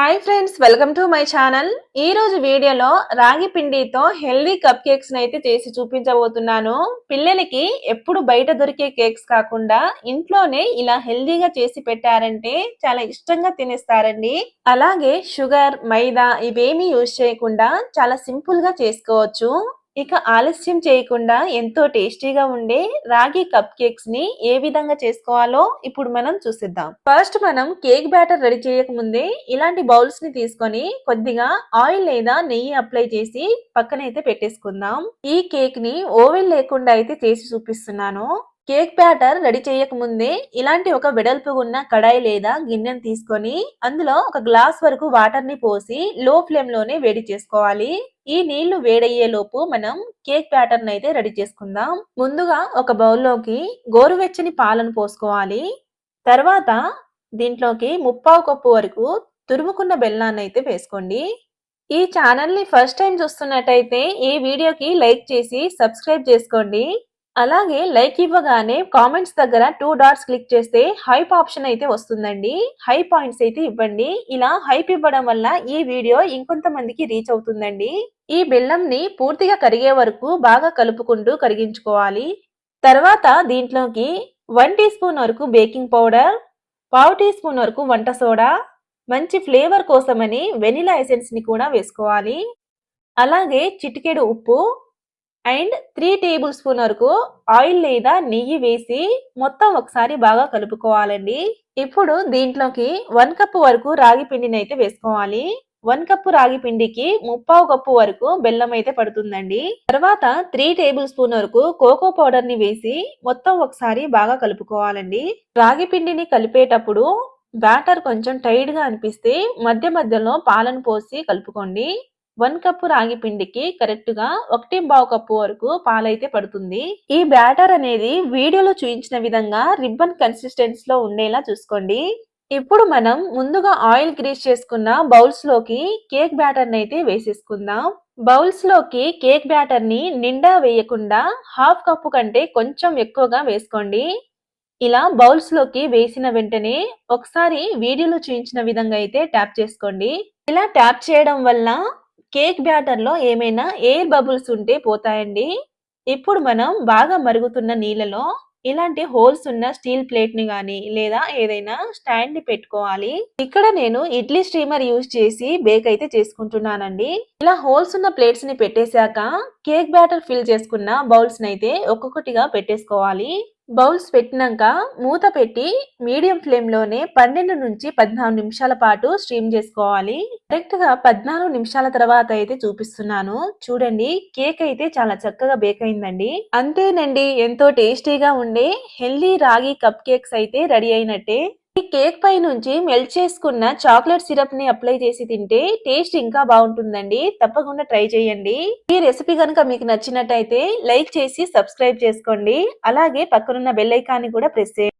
Hi friends, welcome to my channel. ఈ రోజు వీడియోలో రాగి పిండితో హెల్దీ కప్ కేక్స్ అయితే చేసి చూపించబోతున్నాను. పిల్లలకి ఎప్పుడు బయట దొరికే కేక్స్ కాకుండా ఇంట్లోనే ఇలా హెల్దీగా చేసి పెట్టారంటే చాలా ఇష్టంగా తినేస్తారండి. అలాగే షుగర్, మైదా ఇవేమీ యూజ్ చేయకుండా చాలా సింపుల్ గా చేసుకోవచ్చు. ఇక ఆలస్యం చేయకుండా ఎంతో టేస్టీగా ఉండే రాగి కప్ కేక్స్ ని ఏ విధంగా చేసుకోవాలో ఇప్పుడు మనం చూసిద్దాం. ఫస్ట్ మనం కేక్ బ్యాటర్ రెడీ చేయక ముందే ఇలాంటి బౌల్స్ ని తీసుకొని కొద్దిగా ఆయిల్ లేదా నెయ్యి అప్లై చేసి పక్కనైతే పెట్టేసుకుందాం. ఈ కేక్ ని ఓవెన్ లేకుండా అయితే చేసి చూపిస్తున్నాను. కేక్ బ్యాటర్ రెడీ చేయక ముందే ఇలాంటి ఒక వెడల్పు ఉన్న కడాయి లేదా గిన్నెను తీసుకొని అందులో ఒక గ్లాస్ వరకు వాటర్ ని పోసి లో ఫ్లేమ్ లోనే వేడి చేసుకోవాలి. ఈ నీళ్లు వేడయ్యే లోపు మనం కేక్ బ్యాటర్ అయితే రెడీ చేసుకుందాం. ముందుగా ఒక బౌల్లోకి గోరువెచ్చని పాలను పోసుకోవాలి. తర్వాత దీంట్లోకి 1/2 కప్పు వరకు తురుముకున్న బెల్లాన్ని అయితే వేసుకోండి. ఈ ఛానల్ ని ఫస్ట్ టైం చూస్తున్నట్టయితే ఈ వీడియోకి లైక్ చేసి సబ్స్క్రైబ్ చేసుకోండి. అలాగే లైక్ ఇవ్వగానే కామెంట్స్ దగ్గర 2 డాట్స్ క్లిక్ చేస్తే హైప్ ఆప్షన్ అయితే వస్తుందండి. హై పాయింట్స్ అయితే ఇవ్వండి. ఇలా హైప్ ఇవ్వడం వల్ల ఈ వీడియో ఇంకొంతమందికి రీచ్ అవుతుందండి. ఈ బెల్లంని పూర్తిగా కరిగే వరకు బాగా కలుపుకుంటూ కరిగించుకోవాలి. తర్వాత దీంట్లోకి 1 టీ స్పూన్ వరకు బేకింగ్ పౌడర్, 1/2 టీ స్పూన్ వరకు వంట సోడా, మంచి ఫ్లేవర్ కోసమని వెనిలా ఎసెన్స్ ని కూడా వేసుకోవాలి. అలాగే చిటికెడు ఉప్పు అండ్ 3 టేబుల్ స్పూన్ వరకు ఆయిల్ లేదా నెయ్యి వేసి మొత్తం ఒకసారి బాగా కలుపుకోవాలండి. ఇప్పుడు దీంట్లోకి 1 కప్పు వరకు రాగి పిండిని అయితే వేసుకోవాలి. 1 కప్పు రాగి పిండికి 1/2 కప్పు వరకు బెల్లం అయితే పడుతుందండి. తర్వాత 3 టేబుల్ స్పూన్ వరకు కోకో పౌడర్ ని వేసి మొత్తం ఒకసారి బాగా కలుపుకోవాలండి. రాగి పిండిని కలిపేటప్పుడు బ్యాటర్ కొంచెం టైట్ గా అనిపిస్తే మధ్య మధ్యలో పాలను పోసి కలుపుకోండి. 1 కప్పు రాగి పిండికి కరెక్ట్ గా 1/4 కప్పు వరకు పాలైతే పడుతుంది. ఈ బ్యాటర్ అనేది వీడియోలో చూపించిన విధంగా రిబ్బన్ కన్సిస్టెన్సీ లో ఉండేలా చూసుకోండి. ఇప్పుడు మనం ముందుగా ఆయిల్ గ్రీస్ చేసుకున్న బౌల్స్ లోకి కేక్ బ్యాటర్ అయితే వేసేసుకుందాం. బౌల్స్ లోకి కేక్ బ్యాటర్ ని నిండా వేయకుండా 1/2 కప్పు కంటే కొంచెం ఎక్కువగా వేసుకోండి. ఇలా బౌల్స్ లోకి వేసిన వెంటనే ఒకసారి వీడియోలో చూపించిన విధంగా అయితే ట్యాప్ చేసుకోండి. ఇలా ట్యాప్ చేయడం వల్ల కేక్ బ్యాటర్ లో ఏమైనా ఎయిర్ బబుల్స్ ఉంటే పోతాయండి. ఇప్పుడు మనం బాగా మరుగుతున్న నీళ్ళలో ఇలాంటి హోల్స్ ఉన్న స్టీల్ ప్లేట్ ని గానీ లేదా ఏదైనా స్టాండ్ ని పెట్టుకోవాలి. ఇక్కడ నేను ఇడ్లీ స్టీమర్ యూజ్ చేసి బేక్ అయితే చేసుకుంటున్నానండి. ఇలా హోల్స్ ఉన్న ప్లేట్స్ ని పెట్టేశాక కేక్ బ్యాటర్ ఫిల్ చేసుకున్న బౌల్స్ ని అయితే ఒక్కొక్కటిగా పెట్టేసుకోవాలి. బౌల్స్ పెట్టినాక మూత పెట్టి మీడియం ఫ్లేమ్ లోనే 12 నుంచి 14 నిమిషాల పాటు స్టీమ్ చేసుకోవాలి. కరెక్ట్ గా 14 నిమిషాల తర్వాత అయితే చూపిస్తున్నాను. చూడండి, కేక్ అయితే చాలా చక్కగా బేక్ అయిందండి. అంతేనండి, ఎంతో టేస్టీగా ఉండే హెల్దీ రాగి కప్ కేక్స్ అయితే రెడీ అయినట్టే. ఈ కేక్ పై నుంచి మెల్ట్ చేసుకున్న చాక్లెట్ సిరప్ ని అప్లై చేసి తింటే టేస్ట్ ఇంకా బాగుంటుందండి. తప్పకుండా ట్రై చేయండి. ఈ రెసిపీ కనుక మీకు నచ్చినట్టయితే లైక్ చేసి సబ్స్క్రైబ్ చేసుకోండి. అలాగే పక్కనున్న బెల్ ఐకాన్ ని కూడా ప్రెస్ చేయండి.